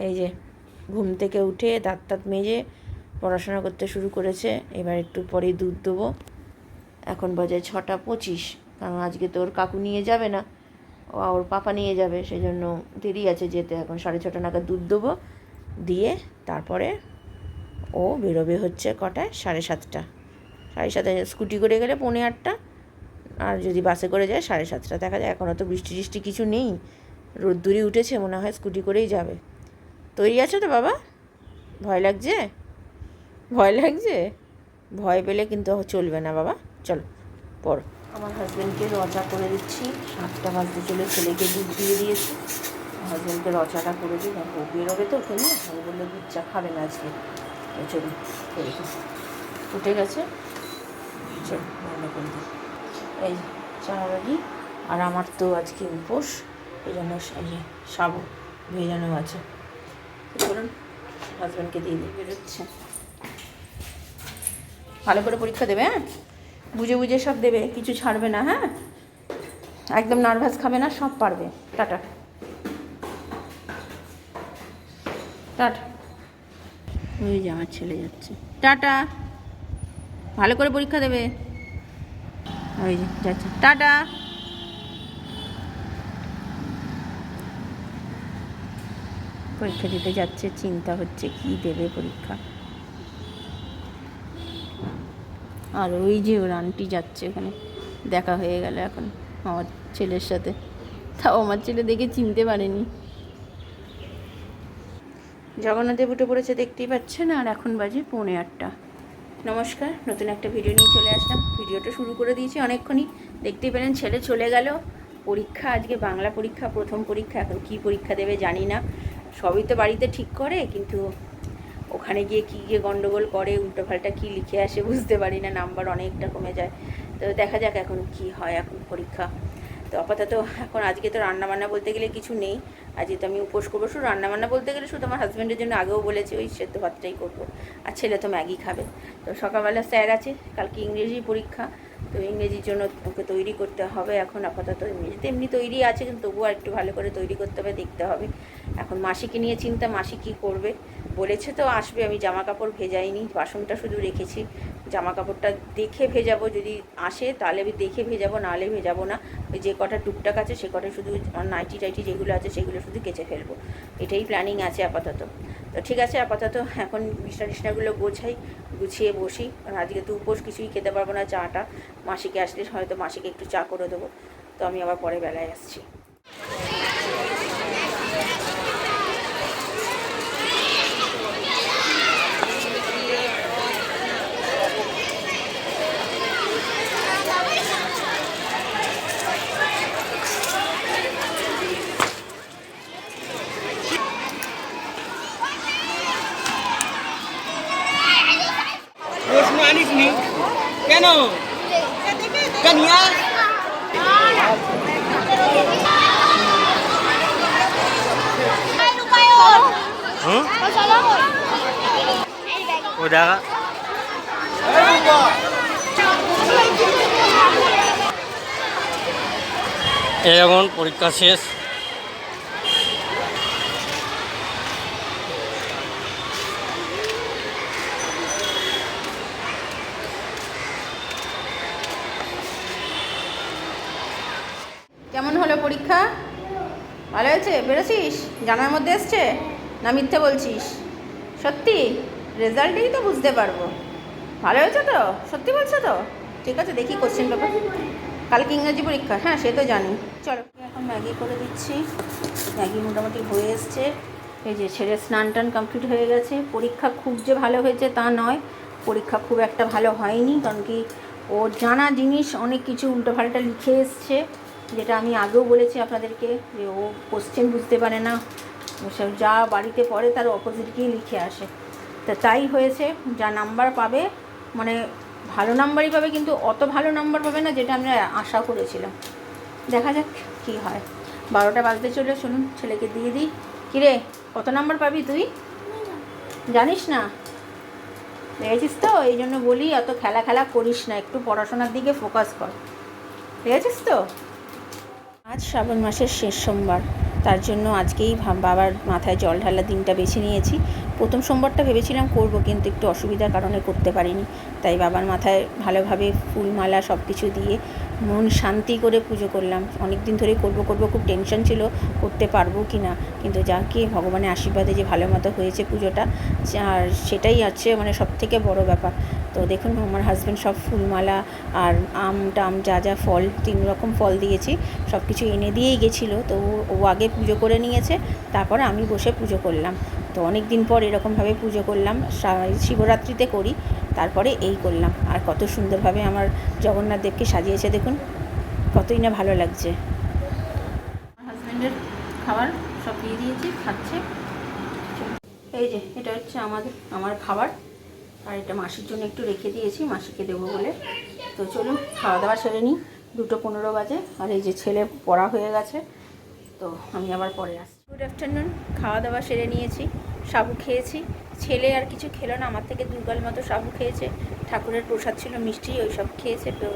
এই যে ঘুম থেকে উঠে দাঁত তাঁত মেজে পড়াশোনা করতে শুরু করেছে। এবার একটু পরেই দুধ দেবো। এখন বাজে 6:25, কারণ আজকে তো ওর কাকু নিয়ে যাবে না, ওর পাপা নিয়ে যাবে, সেই জন্য দেরি আছে যেতে। এখন 6:30 নাগাদ দুধ দেবো, দিয়ে তারপরে ও বেরোবে হচ্ছে কটায়, 7:30। 7:30 স্কুটি করে গেলে 7:45, আর যদি বাসে করে যায় 7:30। দেখা যায় এখনও তো বৃষ্টি টিষ্টি কিছু নেই, রোদ্দুরই উঠেছে, মনে হয় স্কুটি করেই যাবে। তৈরি আছো তো বাবা? ভয় লাগছে? ভয় লাগছে? ভয় পেলে কিন্তু চলবে না বাবা। চলো পড়ো। আমার হাজব্যান্ডকে রচা করে দিচ্ছি। 7টা বাজতে চলে ছেলেকে দুধ দিয়ে দিয়েছি। হাজব্যান্ডকে রচাটা করে দিই, ও বেরোবে তো ওকে নিয়ে। আমি বললে দুধ চা খাবে না আজকে, চলুন করে দিই। উঠে গেছে, চল রান্না করে দিই। এই চা রেডি। আর আমার তো আজকে উপোস, এই জন্য সাবু ভেজানো আছে। চলুন হাজব্যান্ডকে দিয়ে দিয়ে বেরোচ্ছে। ভালো করে পরীক্ষা দেবে, হ্যাঁ? বুঝে বুঝে সব দেবে, কিছু ছাড়বে না, হ্যাঁ? একদম নার্ভাস খাবে না, সব পারবে। Tata tata. ওই যে আমার ছেলে যাচ্ছে, টাটা। ভালো করে পরীক্ষা দেবে, ওই যে যাচ্ছে, টাটা। পরীক্ষা দিতে যাচ্ছে, চিন্তা হচ্ছে কি দেবে পরীক্ষা। আর ওই যে ওর আন্টি যাচ্ছে, ওখানে দেখা হয়ে গেল এখন আমার ছেলের সাথে। তাও আমার ছেলে দেখে চিনতে পারেনি। জগন্নাথদেব উঠে পড়েছে, দেখতেই পাচ্ছেন। আর এখন বাজে 7:45। নমস্কার, নতুন একটা ভিডিও নিয়ে চলে আসলাম। ভিডিওটা শুরু করে দিয়েছি অনেকক্ষণই, দেখতেই পেলেন। ছেলে চলে গেল পরীক্ষা, আজকে বাংলা পরীক্ষা, প্রথম পরীক্ষা। এখন কী পরীক্ষা দেবে জানি না। সবই তো বাড়িতে ঠিক করে, কিন্তু ওখানে গিয়ে কী গিয়ে গণ্ডগোল করে, উল্টোপাল্টা কী লিখে আসে বুঝতে পারি না, নাম্বার অনেকটা কমে যায়। তো দেখা যাক এখন কি হয়। এখন পরীক্ষা তো আপাতত এখন আজকে তো রান্নাবান্না বলতে গেলে কিছু নেই। আজকে তো আমি উপোস করবো। শুধু রান্নাবান্না বলতে গেলে শুধু আমার হাজব্যান্ডের জন্য আগেও বলেছি ওই সেদ্ধ ভাতটাই করবো, আর ছেলে তো ম্যাগি খাবে। তো সকালবেলা স্যার আছে, কালকে ইংরেজি পরীক্ষা, তো ইংরেজির জন্য ওকে তৈরি করতে হবে। এখন আপাতত ইংরেজিতে এমনি তৈরি আছে, কিন্তু তবুও আর একটু ভালো করে তৈরি করতে হবে, দেখতে হবে। এখন মাসিকে নিয়ে চিন্তা, মাসি কী করবে। বলেছে তো আসবে, আমি জামা কাপড় ভেজাইনি, বাসনটা শুধু রেখেছি। জামা কাপড়টা দেখে ভেজাবো, যদি আসে তাহলে আমি দেখে ভেজাবো, নাহলে ভেজাবো না। ওই যে কটা টুকটাক আছে সে কটা শুধু নাইটি টাইটি যেগুলো আছে সেগুলো শুধু কেচে ফেলবো, এটাই প্ল্যানিং আছে আপাতত। তো ঠিক আছে, আপাতত এখন বিছনা টিছনাগুলো গোছাই, গুছিয়ে বসি। কারণ আজকে তো উপোস, কিছুই খেতে পারবো না। চাটা মাসিকে আসলে হয়তো মাসিকে একটু চা করে দেবো। তো আমি আবার পরে বেলায় আসছি। কেন কানিয়া ও দেখা এখন পরীক্ষা শেষ। কেমন হলো পরীক্ষা? ভালো হয়েছে? বেরোছিস? জানার মধ্যে এসছে না মিথ্যে বলছিস? সত্যি? রেজাল্টেই তো বুঝতে পারবো। ভালো হয়েছে তো? সত্যি বলছো তো? ঠিক আছে, দেখি কোশ্চেন পেপার। কালকে ইংরেজি পরীক্ষা, হ্যাঁ সে তো জানি। চলো এখন ম্যাগি করে দিচ্ছি। ম্যাগি মোটামুটি হয়ে এসছে। এই যে ছেলে স্নান টান কমপ্লিট হয়ে গেছে। পরীক্ষা খুব যে ভালো হয়েছে তা নয়, পরীক্ষা খুব একটা ভালো হয়নি, কারণ কি ওর জানা জিনিস অনেক কিছু উল্টোপাল্টা লিখে এসছে, যেটা আমি আগেও বলেছি আপনাদেরকে, যে ও কোশ্চেন বুঝতে পারে না, ওসব যা বাড়িতে পড়ে তার অপোজিট গিয়ে লিখে আসে। তা তাই হয়েছে, যা নাম্বার পাবে মানে ভালো নাম্বারই পাবে, কিন্তু অত ভালো নাম্বার পাবে না যেটা আমরা আশা করেছিলাম। দেখা যাক কী হয়। 12টা বাজতে চলে, শুনুন ছেলেকে দিয়ে দিই। কিরে, কত নাম্বার পাবি তুই? জানিস না? দেখেছিস তো, এই জন্য বলি অত খেলা খেলা করিস না, একটু পড়াশোনার দিকে ফোকাস কর। দেখেছিস তো? আজ শ্রাবণ মাসের শেষ সোমবার, তার জন্য আজকেই বাবার মাথায় জল ঢালার দিনটা বেছে নিয়েছি। প্রথম সোমবারটা ভেবেছিলাম করব, কিন্তু একটু অসুবিধার কারণে করতে পারিনি। তাই বাবার মাথায় ভালোভাবে ফুলমালা সব কিছু দিয়ে মন শান্তি করে পুজো করলাম। অনেক দিন ধরেই করব খুব টেনশন ছিল করতে পারবো কি না, কিন্তু যাকে ভগবানের আশীর্বাদে যে ভালো মতো হয়েছে পুজোটা, আর সেটাই আছে মানে সবথেকে বড় ব্যাপার। তো দেখুন আমার হাজব্যান্ড সব ফুলমালা আর আম টাম যা যা ফল 3 রকম ফল দিয়েছি সব কিছু এনে দিয়েই গেছিলো। তো ও আগে পুজো করে নিয়েছে, তারপরে আমি বসে পুজো করলাম। তো অনেক দিন পর এরকমভাবে পুজো করলাম, শিবরাত্রিতে করি, তারপরে এই করলাম। আর কত সুন্দরভাবে আমার জগন্নাথ দেবকে সাজিয়েছে দেখুন, কতই না ভালো লাগছে। হাজব্যান্ডের খাবার সব দিয়ে দিয়েছি, খাচ্ছে। এই যে এটা হচ্ছে আমার খাবার, আর এটা মাসির জন্য একটু রেখে দিয়েছি, মাসিকে দেবো বলে। তো চলুন খাওয়া দাওয়া সেরে নিই, 2:15 বাজে। আর এই যে ছেলে পড়া হয়ে গেছে, তো আমি আবার পরে আসছি। Good afternoon. খাওয়া দাওয়া সেরে নিয়েছি, সাবু খেয়েছি। ছেলে আর কিছু খেলো না, আমার থেকে 2 গাল মতো সাবু খেয়েছে। ঠাকুরের প্রসাদ ছিল মিষ্টি, ওই সব খেয়েছে। তো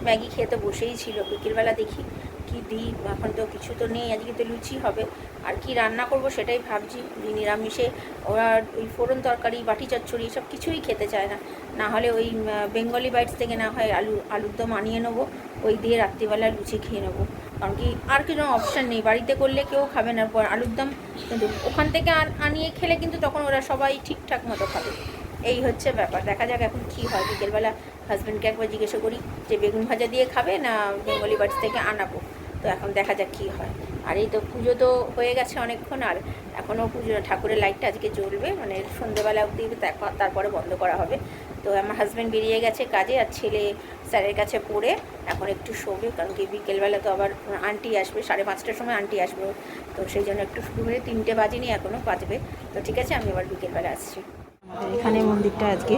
ম্যাগি খেয়ে তো বসেই ছিল। বিকেলবেলা দেখি কি দিই, এখন তো কিছু তো নেই, আজকে তো লুচি হবে। আর কি রান্না করব সেটাই ভাবছি। নিরামিষে ওরা ওই ফোড়ন তরকারি, বাটি চচ্চড়ি সব কিছুই খেতে চায় না। না হলে ওই বেঙ্গলি বাইটস থেকে না হয় আলুর দম আনিয়ে নেবো, ওই দিয়ে রাত্রিবেলা লুচি খেয়ে নেবো। কারণ কি আর কোনো অপশান নেই, বাড়িতে করলে কেউ খাবে না আলুর দম, কিন্তু ওখান থেকে আনিয়ে খেলে কিন্তু তখন ওরা সবাই ঠিকঠাক মতো খাবে। এই হচ্ছে ব্যাপার। দেখা যাক এখন কী হয়। বিকেলবেলা হাজব্যান্ডকে একবার জিজ্ঞাসা করি যে বেগুন ভাজা দিয়ে খাবে না বেঙ্গলি বাইটস থেকে আনাবো। তো এখন দেখা যাক কী হয়। আর এই তো পুজো তো হয়ে গেছে অনেকক্ষণ, আর এখনও পুজো ঠাকুরের লাইটটা আজকে জ্বলবে, মানে সন্ধ্যেবেলা অবধি, তারপরে বন্ধ করা হবে। তো আমার হাজব্যান্ড বেরিয়ে গেছে কাজে, আর ছেলে স্যারের কাছে পড়ে এখন একটু শোবে। কারণ কি বিকেলবেলা তো আবার আন্টি আসবে, 5:30টার সময় আন্টি আসবে। তো সেই জন্য একটু শুরু হয়ে 3টে বাজেনি, এখনও বাজবে। তো ঠিক আছে, আমি আবার বিকেলবেলা আসছি। আমাদের এখানে মন্দিরটা আজকে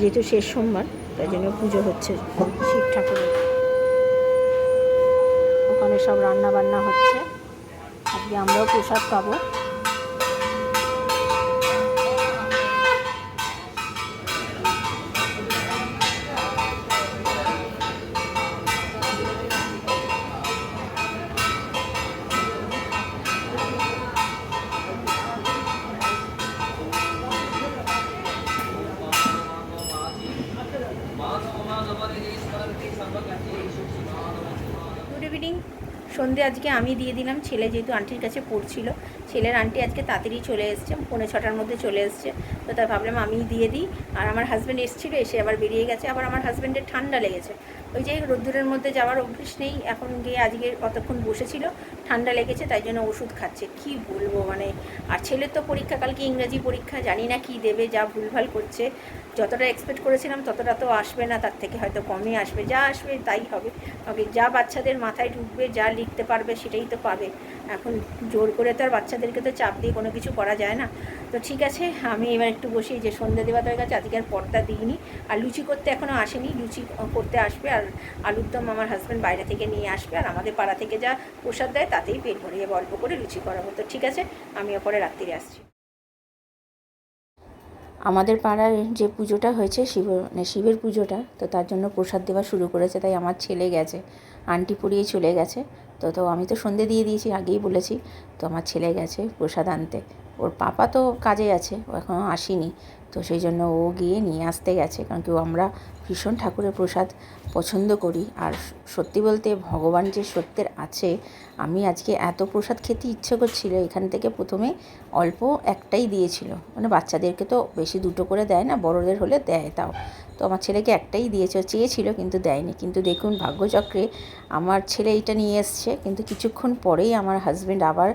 যেহেতু শেষ সোমবার, তাই জন্য পুজো হচ্ছে শিব ঠাকুরের। ওখানে সব রান্না বান্না হচ্ছে, আজকে আমরাও প্রসাদ পাবো। Good evening. সন্ধে আজকে আমি দিয়ে দিলাম, ছেলে যেহেতু আন্টির কাছে পড়ছিল। ছেলের আন্টি আজকে তাড়াতাড়ি চলে এসছে, 6:45টার মধ্যে চলে এসছে। তো তাই ভাবলাম আমিই দিয়ে দিই। আর আমার হাজব্যান্ড এসেছিলো, এসে আবার বেরিয়ে গেছে। আবার আমার হাজব্যান্ডের ঠান্ডা লেগেছে, ওই যে রোদ্দুরের মধ্যে যাওয়ার অভ্যেস নেই, এখন গিয়ে আজকে কতক্ষণ বসেছিল, ঠান্ডা লেগেছে, তাই জন্য ওষুধ খাচ্ছে। কি বলবো মানে। আর ছেলের তো পরীক্ষা, কালকে ইংরাজি পরীক্ষা, জানি না কি দেবে, যা ভুলভাল করছে। যতটা এক্সপেক্ট করেছিলাম ততটা তো আসবে না, তার থেকে হয়তো কমই আসবে। যা আসবে তাই হবে, তবে যা বাচ্চাদের মাথায় ঢুকবে, যা লিখতে পারবে সেটাই তো পাবে। এখন জোর করে তো আর বাচ্চাদেরকে তো চাপ দিয়ে কোনো কিছু করা যায় না। তো ঠিক আছে, আমি এবার একটু বসি, যে সন্ধ্যা দেওয়া হয়ে গেছে, আজকে আর পর্দা দিইনি। আর লুচি করতে এখনও আসেনি, লুচি করতে আসবে। আর আলুর দম আমার হাজব্যান্ড বাইরে থেকে নিয়ে আসবে, আর আমাদের পাড়া থেকে যা প্রসাদ দেয় তাতেই পেট ভরিয়ে অল্প করে লুচি করাবো। তো ঠিক আছে, আমি পরে রাত্রিরে আসছি। আমাদের পাড়ার যে পুজোটা হয়েছে শিবের পুজোটা, তো তার জন্য প্রসাদ দেওয়া শুরু করেছে। তাই আমার ছেলে গেছে, আন্টি পড়িয়ে চলে গেছে। তো আমি তো সন্ধে দিয়ে দিয়েছি, আগেই বলেছি। তো আমার ছেলে গেছে প্রসাদ আনতে, ওর পাপা তো কাজে আছে, ও এখনও আসেনি। তো সেই জন্য ও গিয়ে নিয়ে আসতে গেছে, কারণ কি আমরা ভীষণ ঠাকুরের প্রসাদ পছন্দ করি। আর সত্যি বলতে ভগবান যে সত্যের আছে, আমি আজকে এত প্রসাদ খেতে ইচ্ছে করছিল, এখান থেকে প্রথমে অল্প একটাই দিয়েছিল, মানে বাচ্চাদেরকে তো বেশি 2টো করে দেয় না, বড়দের হলে দেয় তাও। তো আমার ছেলেকে একটাই দিয়েছে, চেয়েছিল কিন্তু দেয়নি। কিন্তু দেখুন ভাগ্যচক্রে আমার ছেলে এইটা নিয়ে এসছে, কিন্তু কিছুক্ষণ পরেই আমার হাজব্যান্ড আবার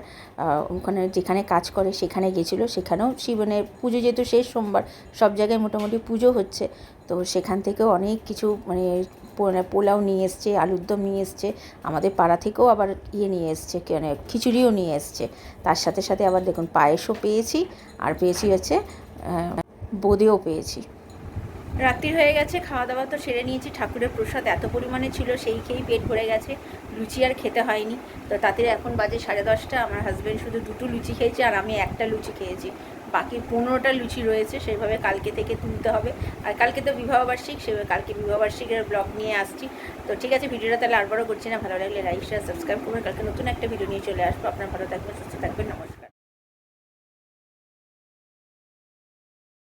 ওখানে যেখানে কাজ করে সেখানে গেছিলো। সেখানেও শিবনের পুজো, যেহেতু শেষ সোমবার সব জায়গায় মোটামুটি পুজো হচ্ছে, তো সেখান থেকেও অনেক কিছু মানে পোলাও নিয়ে এসছে, আলুর দম নিয়ে এসছে। আমাদের পাড়া থেকেও আবার নিয়ে এসছে, মানে খিচুড়িও নিয়ে এসছে। তার সাথে সাথে আবার দেখুন পায়েসও পেয়েছি, আর পেয়েছি হচ্ছে বোঁদেও পেয়েছি। রাত্রি হয়ে গেছে, খাওয়া দাওয়া তো সেরে নিয়েছি। ঠাকুরের প্রসাদ এত পরিমাণে ছিল, সেই খেয়েই পেট ভরে গেছে, লুচি আর খেতে হয়নি। তো তাতে এখন বাজে 10:30। আমার হাজব্যান্ড শুধু 2টো লুচি খেয়েছে আর আমি একটা লুচি খেয়েছি। বাকি 15টা লুচি রয়েছে, সেইভাবে কালকে থেকে তুলতে হবে। আর কালকে তো বিবাহবার্ষিক, সেভাবে কালকে বিবাহবার্ষিকের ব্লগ নিয়ে আসছি। তো ঠিক আছে, ভিডিওটা তাহলে আর বড় করছি না। ভালো লাগলে লাইক শেয়ার সাবস্ক্রাইব করবেন। কালকে নতুন একটা ভিডিও নিয়ে চলে আসবো। আপনারা ভালো থাকবেন, সুস্থ থাকবেন। নমস্কার।